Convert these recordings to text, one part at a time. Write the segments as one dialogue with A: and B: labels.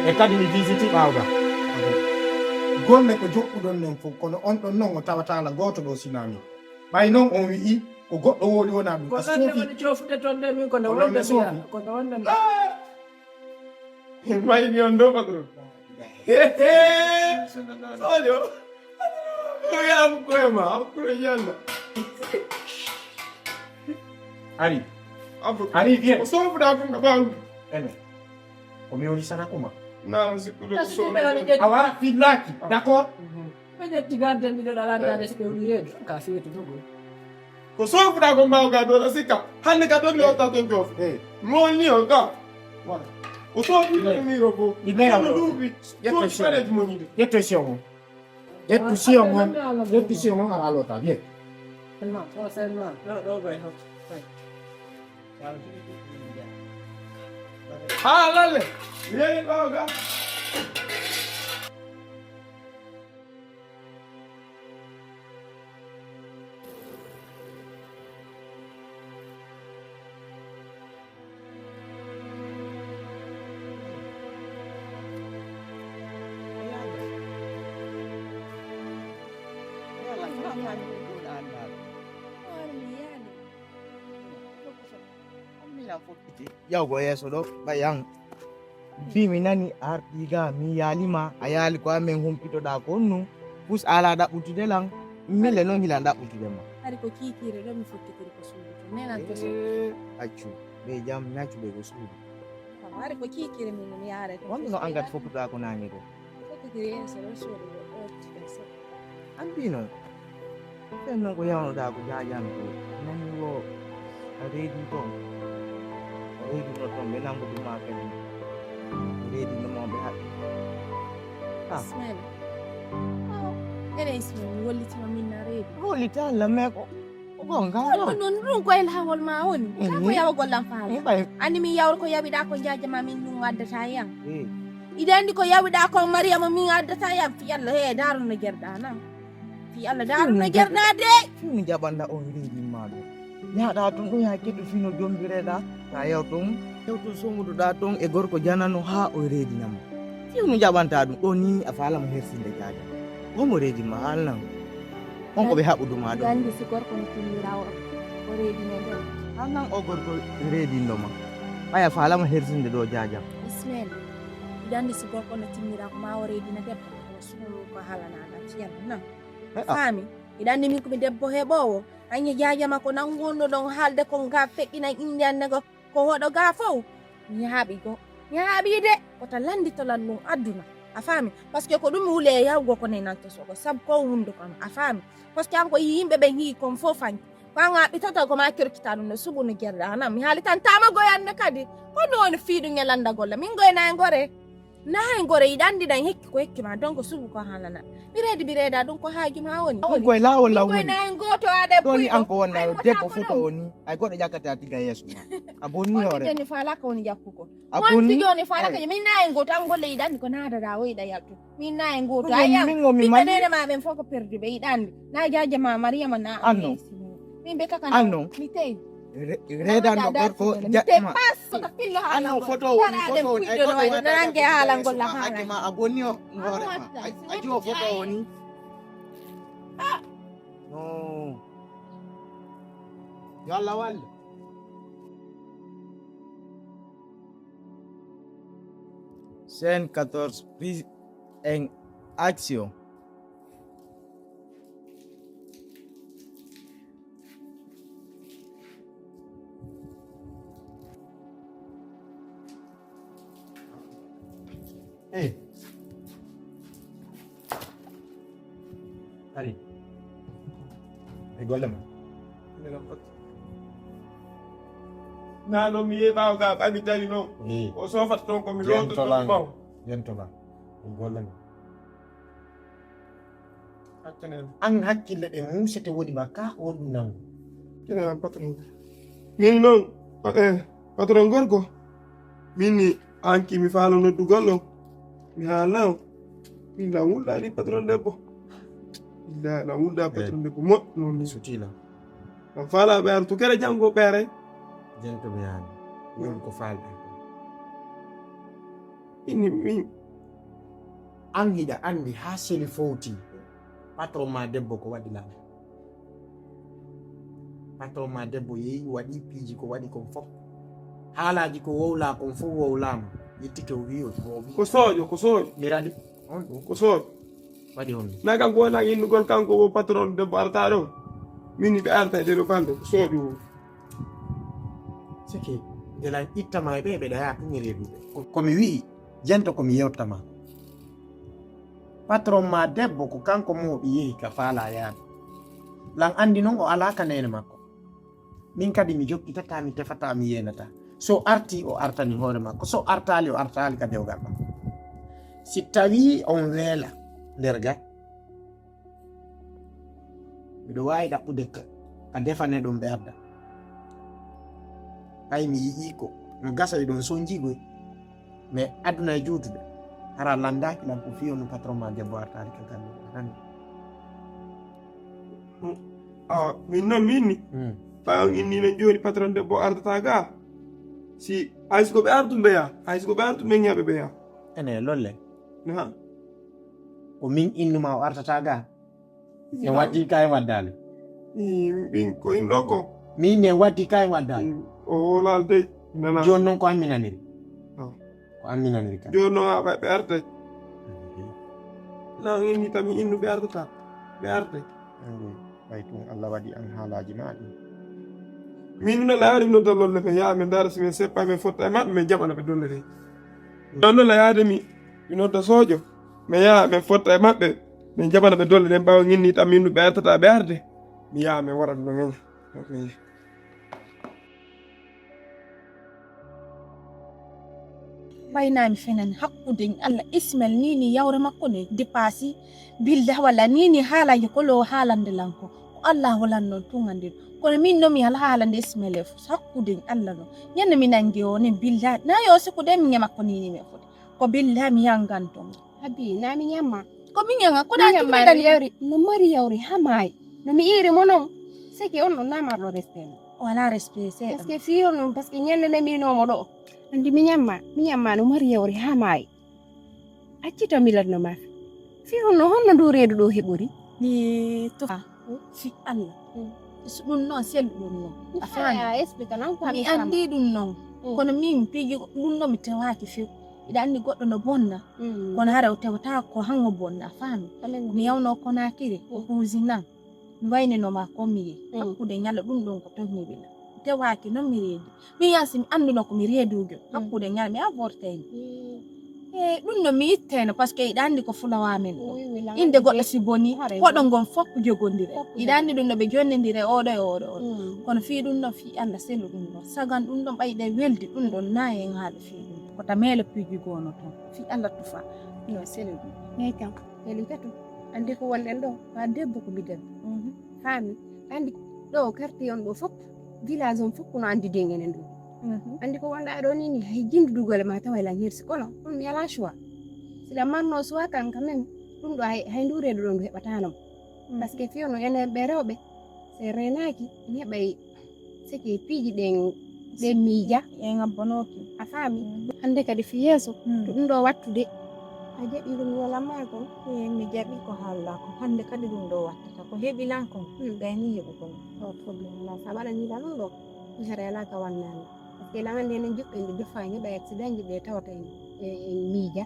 A: e kadi mi visiti ɓaawɗa
B: golle ko joɓɓuɗon nen fof kono on ɗon noon o tawatala goto ɗo sinami ɓay noon on wi'i ko goɗɗo woli wona ɗum
C: ko ɗonne woni cofude toon nde min kono wonde mbiya kono wonde
A: mayni on ɗo ɓaɗɗo sojo oyam koyema hakkude yalla ari ari bien
B: o sofuɗa ɗum ɗo ɓawɗu
A: ene komi woni sana kuma
B: nan sikkude ko
C: ɓe woni ƴetti
A: awa fillaki d' accord
C: ɓe ƴetti garden ɗiɗo ɗalandade so ɓe woni reedu ka feetu ɗo
B: ko sofuɗa ko mbawga ɗoɗa sikka hande ka ɗon mi otta ton joof molni o ga o sofuɗe miro fo
A: ɗimeyaɗo
B: ɗuuɓi ƴettofeleji monide
A: ƴetto sion on ƴettu sion on ƴettu sion on ara lota bien
C: seulement o seulement ɗo ɓay ho
B: ha lalle yeyi ɓawga
D: yawgo yeso ɗo ɓayan fi mi nani arɗiga mi yalima a yaali ko amin humpitoɗa konnu pus ala ɗaɓɓutude lan mille noon hilan ɗaɓɓutude ma
E: ari ko kiikire ɗo mi fottitiri ko suudu to nenan to
D: accu ɓe jam naccuɓe ko suudu
E: ari ko kiikire min mi yaara to
D: wonde no angat foppuɗa ko nani ɗo
E: fottitiri en so ɗo suudu ɗo ɗo so
D: ambino fen noon ko yawnoɗa ko jajan to nani wo a reedi toon reeduno toon ɓe nanguduma kadi reedinomo ɓe haɓɓi
E: ismaila ene ismaila mi wollitima minna reedu
D: hollita allah mais ko gonga
E: ɗum noon ɗum koye lawol ma woni ka ko yawa gollam faala andi min yawra ko yawiɗa ko jajama min ɗum addata yan iɗa andi ko yawiɗa ko mariama min addata yan fi allah he daru no jerɗa nan fi allah daru no jerɗa de
D: fimi jaɓanɗa on reedinma ɗo yaɗa toon ɗo ya keɗɗo fino jombireɗa ta yaw ton hewto somuɗoɗa toon e gorko janano ha o reedinama fimi jaɓanta ɗum ɗo ni a falamo hersinde jaja womo reedinma halnan on ko ɓe haɓuduma ɗo
E: andi si gorko no timmira o reedine ɗo
D: halnan o gorko reedinnoma ɓaya falamo hersinde ɗo jajam
E: ismaila iɗa andi si gorko no timmira ko ma o reedina debbo o sunu ko halanana fiyama nan faami iɗa andi min komi debbo heɓowo anye jajama ko nan gonno ɗon haalde ko ga feƴƴina inde annego ko hoɗo ga fof mi yaaɓi go mi yaaɓi de kota landitolan ɗum adduna a faami par ce que ko ɗum wuule e yawgo ko nenanto soko saabu ko wundu kono a faami par ce que an ko yimɓe ɓe hii kon fof fanki ko an haɓɓitata koma kirkita ɗum no suɓu no guerɗa nan mi haalitantama goyanne kadi ko ɗum woni fiiɗu ñalanda golla min goyna e gore nayi gore yiɗa andiɗan hekki ko hekkima donc suɓu ko haalana mi reeda ɗum ko haajuma woni
D: on koye lawol law
E: goyna en goto aɗe
D: ɗoni an ko wonna debbo foto o ni ay goɗɗo ƴakkata tiga yeeso ma a bonni hoore
E: joni falaka woni jakkuko
D: a
E: won
D: bonni
E: joni falaka min na en goto an golle yiɗa andi ko naadata o yiɗa yaltu min na en goto ayan
D: min o mi
E: ɓiɓɓe
D: mari
E: nene ma ɓen fof ko perdu ɓe yiɗa andi na jajama mariama na
D: Anno.
E: min ɓe kaka
D: Anno.
E: mi teyi
D: reedanno gorko jaɓma anno photo woni photo woni ay goɗɗo
E: nangue haalangol la
D: hakke ma a bonni o hoore ma a jiwo photo woni no yo Allah walle scène 14 prise en action
A: ari e golle ma
B: nano mi yehi ɓawga ɓami dari noon o sofata toon komi
A: yentolan
B: lotoɗo
A: yentolan e golle ma
B: hakkanen
A: an hakkille ɗe musete woɗi ma ka on ɗum nangu
B: kinen patron min noon patron gorko min ni anki mi faalo noddugol on mi haalna on min la wulɗani patron debbo illa la wulɗa patron debbo moƴƴo noon ni
A: sutila
B: on faala ɓeere to kere janngo ɓeere
A: jentoɓe yaani woni ko falɗa
B: ini min
A: an hiɗa andi ha seli fowti patron ma debbo ko waɗi lam patron ma debbo yehi waɗi piiji ko waɗi kon fof haalaji ko wowla kon fof wowlama yettike o wi
B: ko sooƴo
A: miraɗi on ɗum
B: ko sooƴo
A: waɗi on
B: na kanko wona innugol kanko o patron debbo arata ɗo min ɓe arta e ɗeɗo balɗe ko sooƴo
A: sike ndelan ittama e ɓe ɓe ɗaya ɗum reeduɓe komi wi'i jento komi yewtama patron ma debbo ko kanko moɓi yehi ka faala yaade lan andi noon o alaka nene makko min kadi mi jokkitata mi tefata mi yenata so arti o artani hoore makko so artali o artali ka dewgal makko si tawi on weela nder ga miɗo wawi ɗaɓɓude ka defane ɗum ɓerda hay mi yii ko no gasa e ɗon son jigoy mais aduna e juutude hara landaki lan ko fiyo no patron ma debbo artali ka galle nani
B: min noon minni ɓayon innino joni patron debbo ardata ga si hayso ɓe ardu mbeya hayso ɓe ardu men ñaɓe ɓeya
A: ene lolle
B: na
A: ko min innuma o artata ga en waddi ka e waddali
B: min ko inɗo ko
A: min en waddi ka e waddali
B: o wolalde nana
A: joni noon ko amminaniri ko amminaniri ka
B: joni noon ɓe arte na inni tami innu ɓe ardata ɓe arte
A: ɓay tun allah waɗi an haalaji maɗi
B: min no layaade mi nodda lolle ɓe yaa min dara simin seppa min fotta e maɓɓe min jaɓana ɓe dolle de non no layaade mi nodda sooƴo mi yaa min fotta e maɓɓe min jaɓana ɓe dolle ɗen ɓawa inni tan min nu ɓe artata ɓe arde mi yaa min waɗat no ŋeña
E: waynami fenen hakkude allah ismail nini yawre makko ne dépassé bilda walla nini haalaji kolo haalande lanko ko allah walan noon tugandiro kono min nomi hala haalande ismail e fof hakkude allah no ñande mi nangi o ne bilda na yo sikude mi ñama ko nini mi foti ko bilda mi yanganto
F: abi na mi ñamma
E: ko mi ñanga ko da
F: mari yawri no mari yawri hamay no mi iri mo non seki on no namarɗo respect
E: wala respect c'est
F: parce que fiyo non parce que ñande ne mi nomo ɗo andi mi ñamma no mari yawri hamay accito mi ladno ma fiyo no honno ndu reedu ɗo heɓori
E: ni to fi allah so ɗum noon sellu ɗum noon a faami
F: explique nan ko
E: mi andi ɗum noon kono min piiji ɗum ɗo mi tewaki few iɗa andi goɗɗo no bonna kono hara o tewata ko hango bonna a faami mi yawno konakiri o kuusinan mi wayninoma ko mi yehi hakkude ñalla ɗum ɗon ko tomi ɓila tewaki noon mi reedi min yansi mi anduno ko mi reedujo hakkude ñalla mi avorteni ɗum no mi itteno par ce que iɗa andi ko fulawa men ɗo inde goɗɗo si boni koɗo ngon fof jogondire iɗa andi ɗum no ɓe jonnidire oɗo e oɗo kono fi ɗum ɗon fi allah sellu ɗum ɗon sagan ɗum ɗon ɓayɗe weldi ɗum ɗon nayi en haala fi ɗum kota meele piiji gono toon fi allah tufa no sellu ɗum
F: eyi kam eli katu andi ko wolɗen ɗo ha debbo ko mi debbo faami andi ɗo karti on ɗo fof village on fof kono andi dengenen ɗum andi ko wonɗa ɗo nini hay jindudugole ma tawa lan hirsi kono ɗum mi ala choix sila manno choix kan quand même ɗum ɗo hay ndureɗo ɗo ndu heɓatanamo par ce que fiyono enen ɓe rewɓe se renaki en heɓay seki piiji ɗen miija
E: e ngabbonoki
F: a faami hande kadi fi yeeso to ɗum ɗo wattude a jaɓi ɗum walamma kon
E: mi jaɓi ko haalla ko hande kadi ɗum ɗo wattata ko heɓilan kon gayni heɓu kon
F: ɗo probléme la sa waɗanila ɗum ɗo hare ala ka wannani parce que lamande enen juɓɓe nde defa heɓa accident ji ɓe tawata en miija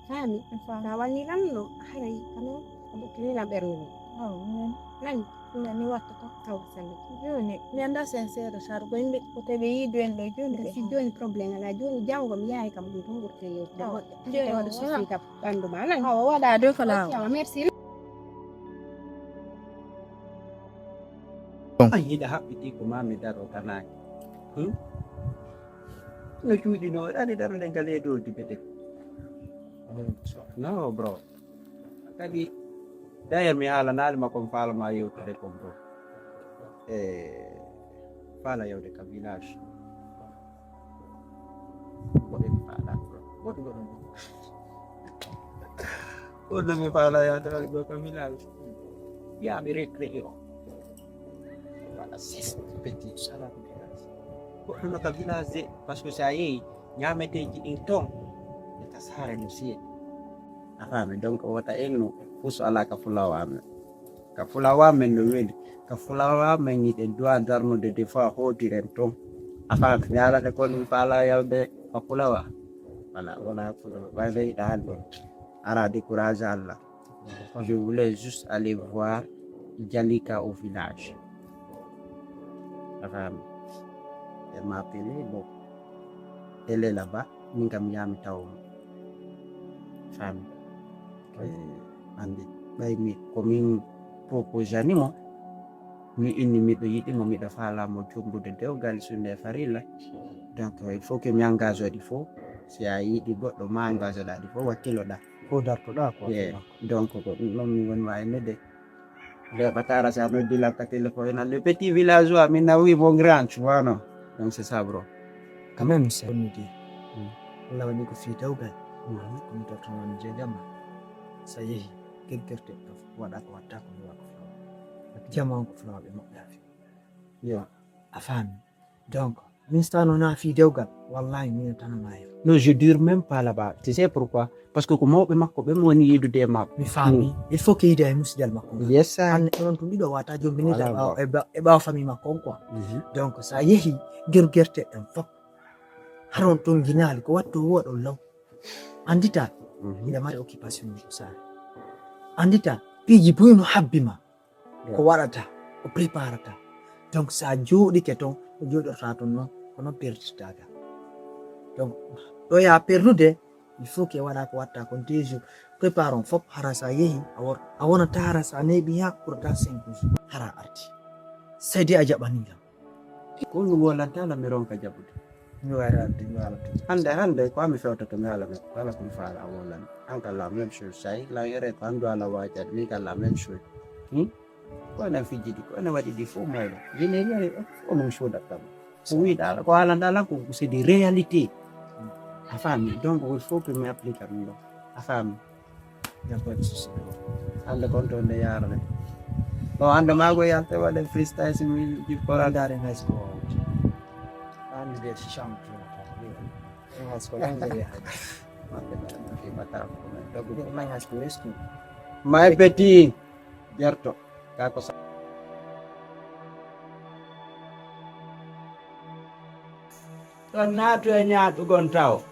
F: faami sa wannilan ɗo haray kamen oɗo tinilan ɓernde ni nani
E: ni wattata
F: taw salli
E: joni mi anda sincére sar ko yimɓe ko tawi yiidu en ɗo joni
F: si joni probléme ala joni janggo mi yahay kam ɗum tan ɓurte yewtude goɗɗe waɗa sufi kam ɓanndu ma nani
E: awa waɗa dow ko lawa
F: merci
G: an yiɗa haɓɓiti ko mami daro kanaki no cuuɗino ɗani darde ngal e dow dibete no bro kadi d'ailleurs mi haalanalima komi faalama yewtude kom ɗo e faala yewde ka village goɗen faala goɗɗo mi faala yawde ɗo ka village yaami récréé o wala sese petit sala goɗɗo no ka village de par ce que sa yeehi ñameteji ɗin ton kasare no sie afami donc wata enno fuso ala ka fulawame no weli ka fulawame ni de doit darno de defa hodiren ton afami mi ala de ko mi fala yalde ka fulawa voilà va veille dans ara décourage Allah. Je voulais juste aller voir Jalika au village. La femme, elle m'a appelé, bon, elle est là-bas, Ninga Miami Town. Femme, andi, comme propose animo, ni une de yiti mo mi da fala mo tumbu de dewgal sunde farila. Donc il faut que mi engage il faut si a yidi goddo ma engage da il faut wakilo da.
D: Ko dartoɗa quoi.
G: Donc non mi won wa nede le batara sa no di la téléphone le petit villageois mi na oui mon grand tu vois non donc c'est ça bro
D: Quand même c'est une idée. Allah wani ko fi dawgal. Ko to ton je jama. Sayi kirkirte wada ko watta ko wa ko. Jama ko flawa be mo dafi.
G: Yo
D: Afami. Donc Minsta non a fi dawgal wallahi min tan mayo.
G: non je dure même pas là-bas tu sais pourquoi parce que ko mawbe makko be mo ni yidu de map
D: Mi fami il faut que ida musdal makko.
G: yes sir
D: An on to dido wata jombi ni da e ba fami makko quoi. Donc sa yehi gergerte en fop haron ton ginali ko watto wodo law andita ida mari occupation ni sa andita piji boyno habbima ko wadata o préparata donc sa jodi ke ton o jodorta ton non kono perditaga donc do ya perdude il faut que wada ko watta kon toujours préparons fop hara sa yehi a wona tara sa nebi ha pour ta 5 jours hara arti sedi a jabanila
G: ko no wala tala mi ronka jabude
D: ni wara arti ni wala
G: hande ko mi fewta to mi ala me wala ko faala wala anka la même chose say la yere ko ando ala waja ni ka la même chose ko na fijidi ko na wadi di fo moy général o mo shoda tam oui dala ko ala dala ko c'est des réalités afami donc il faut que me applique am do afami
D: ya pas de souci
G: ande kon to ne yarale bo ande mago yante wala freestyle mi di ko
D: Andare in high school. Anni del 60. In high school, angere. My high school is school.
G: my petit jarto ka ko
H: Ɗon naato e ñaaɗugon taw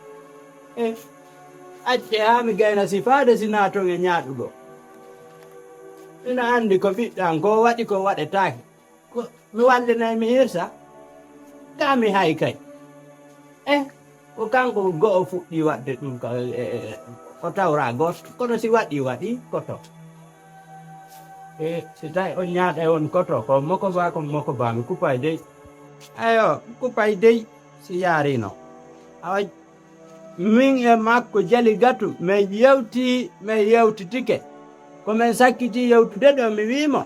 H: acce haa mi gayna sifaade si naaton e ñaaɗugo ina anndi ko ɓiɗɗan ko waɗi ko waɗetaake ko mi wallinay mi hirsa ka mi hay kay ko kanko go'o fuɗɗi waɗde ɗum ko tawra goto kono si waɗi koto si tawi on ñaaɗa on koto ko moko ba mi kupay dey ayo kupay dey si yaarino awa min e makko jali gatu mi yewtitike komin sakkiti yewtude ɗo mi wimo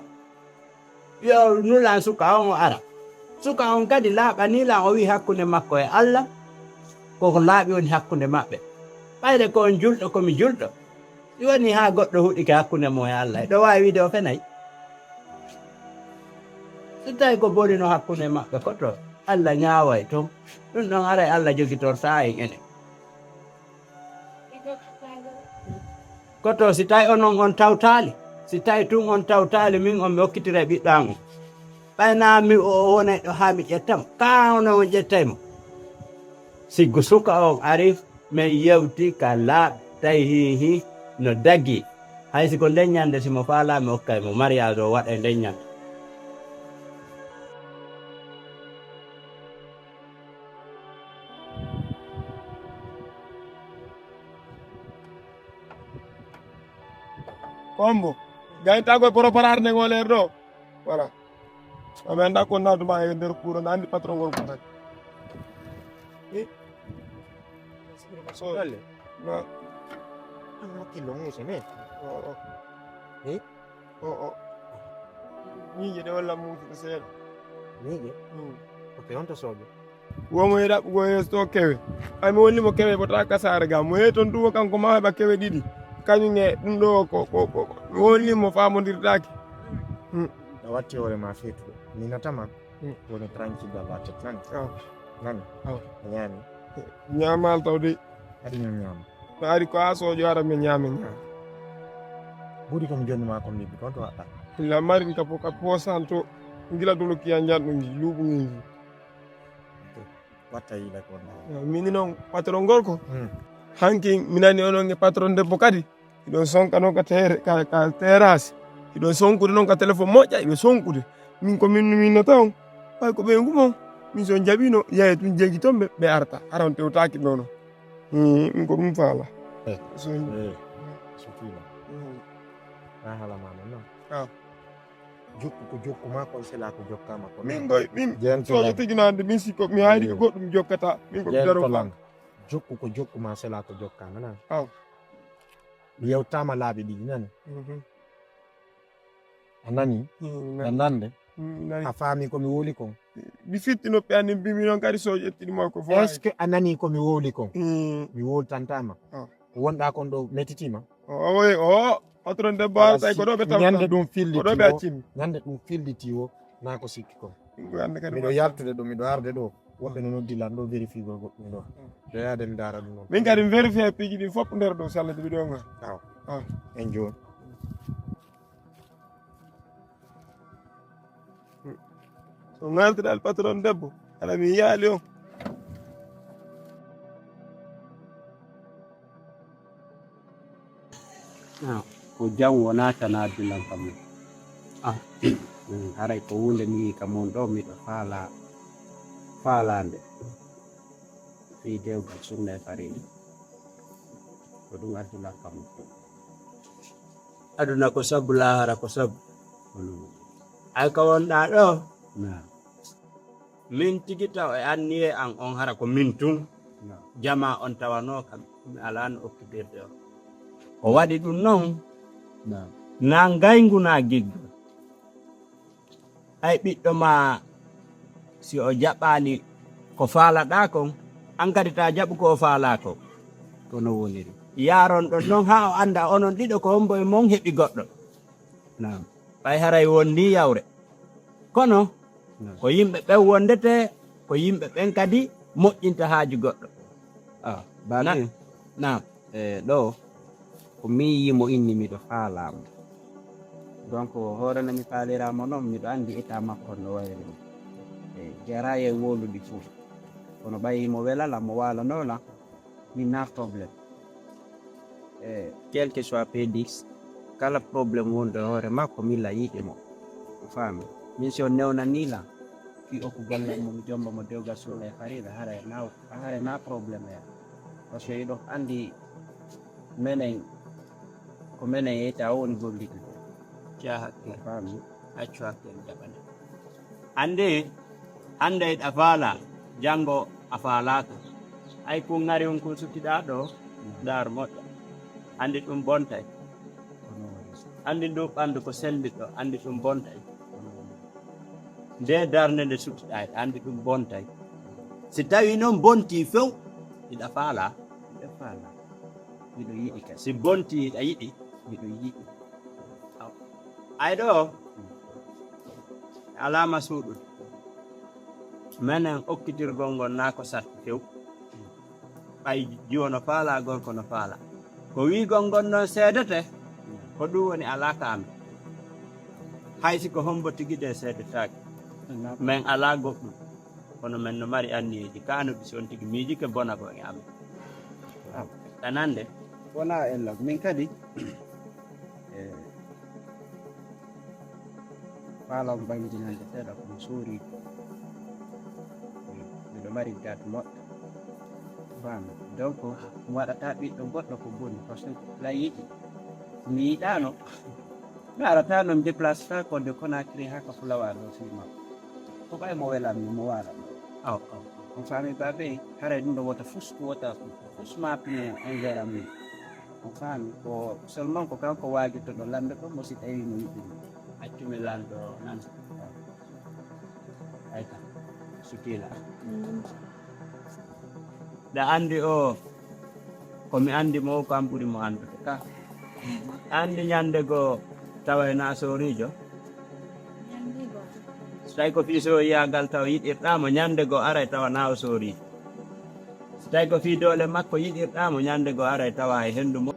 H: yo nulan suka on o ara suka on kadi laaɓanilan o wi hakkunde makko e Allah koko laaɓi woni hakkunde maɓɓe ɓayde ko on julɗo komi julɗo ɗi woni ha goɗɗo huɗike hakkunde mo e Allah e ɗo wawi wiide o fenayi so tawi ko bonino hakkunde maɓɓe koto Allah ñaaway ton ɗum ɗon aray Allah jogitorta en enen koto si tawi onon on tawtali si tawi tun on tawtali min on mi hokkitira e ɓiɗɗan on ɓaynami o wonay ɗo ha mi ƴettamo ka ono on ƴettaymo siggo suka on ari min yewti ka laaɓ tawi hihi no daggi hay siko leññande simo faala mi hokkay mo mariage o waɗa e leññande
B: Kombo gaynta koye préparade nego leer ɗo voilà aɓe anda ko nawduma e nder cour nda andi patron gol ko tan so na
A: hakkillo muuse men
B: ñiije ɗe walla muusude seeɗa
A: miige ok on to soɓe
B: womo e ɗaɓɓugo yeeso kewe ay mi wonnimo kewe bota kasare ga mo yehi toon duwo kanko ma heɓa kewe ɗiɗi kañum e ɗum ɗo ko mi wonnimo famodirtaki
A: a watti hoore ma feetuɗo minatama woni tranquille ala tet nani nani a ñaami
B: ñamal taw de
A: kadi ñam ñaama
B: no ari ko asojo ara men nyame nyame
A: budi ko mi jonni ma ko ni bi konto watta
B: la mari ka posanto ngila dulu ki anjat ngi lubu ngi
A: watta yi la ko
B: mini non patron gorko hanki minani onon nge patron debbo kadi iɗon sonka non ka terrasse iɗon sonkude non ka téléphone moƴƴa iɓe sonkude min ko minno taw ɓay ko ɓe ngumo min so jaɓino yaye tun jeggi toon ɓe arta aran tewtaki nono min ko ɗum faala
A: so fiila na hala mama non jokku ma ko sela ko jokkama ko
B: min koy min sojo tigino hande min sikko mi hayri ko goɗɗum jokkata min ko daro lang
A: jokku ma sela ko jokkama nan mi yewtama laaɓi ɗiɗi nani a nani a nande a faami komi woli kon
B: mi fittinoɓɓe anni mbimi noon kadi sojo ƴettinima ko fo
A: est ce que a nani komi woli kon mi woltantama wonɗa kon ɗo mettitima
B: o patron debbo ara tawi ko ɗo ɓe
A: ñande ɗum filliti
B: ɗo ɓe accimi
A: ñande ɗum filliti o na ko sikki kon miɗo yaltude ɗo miɗo arde ɗo woɓɓe no noddilan ɗo vérifiegol goɗɗum ɗo so yaade mi dara ɗum noon
B: min kadi mi vérifié piiji ɗin fof nder ɗo sallade mbiɗo ga
A: en joni
B: so ngaltiɗal patron debbo ala mi yaali on
G: ko jam wona tan addunan kam haray ko hunde mi kam on ɗo miɗo faalande fi dewgal sunna e faride ko ɗum addunan kam aduna ko sabu lahara ko sabu ay ko wonɗa ɗo min tigi taw e anni e an on hara ko min tun jama on tawano kam mi alano okkidirde o o waɗi ɗum noon na ngaygu na giggu ay ɓiɗɗo ma si o jaɓɓali ko faalaɗa kon an kadi ta jaɓu ko faala ko kono woniri yaron ɗon noon ha o anda onon ɗiɗo ko hombo e mon heɓi goɗɗo ɓay haray wondi yawre kono ko yimɓe ɓen wondete ko yimɓe ɓen kadi moƴƴinta haaji goɗɗo
H: baɗi
G: nam
H: ɗo ko min yimo inni miɗo faalamo donc hoore no mi faaliramo noon miɗo andi état makko no wayri jara e woluɗi fuu kono ɓayi mo welala mo walanola min na probléme quel que soit pédix kala probléme wonde hoore makko milla yiɗimo faami min si o newnanila fi o ko gollamo mi jomba mo dewgal sunna e farida hara na probléme ya par ce que iɗo andi menen ko menen yeyta o woni golliɗo
G: jahakke
H: faami
G: accu hakken jaɓane hande a faala janngo a faalaka ay ko ngari on ko suttiɗa ɗo dar moƴƴa andi ɗum bontay andi ɗum ɓandu ko selliɗo andi ɗum bontay nde darde nde suttiɗa andi ɗum bontay si tawi noon bonti few iɗa faala
H: miɗo yiɗi ka
G: si bonti iɗa yiɗi
H: miɗo yiɗi
G: ay ɗo alama suuɗude menen okkitirgol ngol na ko sarti few ɓay jiwo no faala gorko no faala ko wigol ngon noon seedete ko ɗum woni ala kaami haysi ko hombo tigide seedetaki men ala goɗɗum kono men no mari anniyeji kanuɓe si on tigi miiji ke bona ko e amen ɗanande
H: wona ella min kadi faalaw ɓamdinande seeɗa komi suuri miɗo mari gade moƴƴo fami donc mi waɗata ɓiɗɗo goɗɗo ko bonni par ce que la yiɗi mi yiɗano mi arata no mi déplace ta konde Conakry haka Fulawa ɗo sima ko ɓay mo welanmi mo walamo on fami babe haray ɗum ɗo wota fus ko wota fus mapine envers mi on fami ko seulement ko kanko wagirto ɗo lamɓe ɗo mo si tawi mo yiɗini
G: accumi lanɗo nan ayta sukila ɗa andi o komi andi mo kam ɓuuri mo andude ka andi ñande go tawa na sorijo so tawi ko fiso yiyagal taw yiɗirɗamo ñande go aray tawa na o sorijo
H: so tawi ko fii doole makko yiɗirɗamo ñande go ara tawa e hendu mo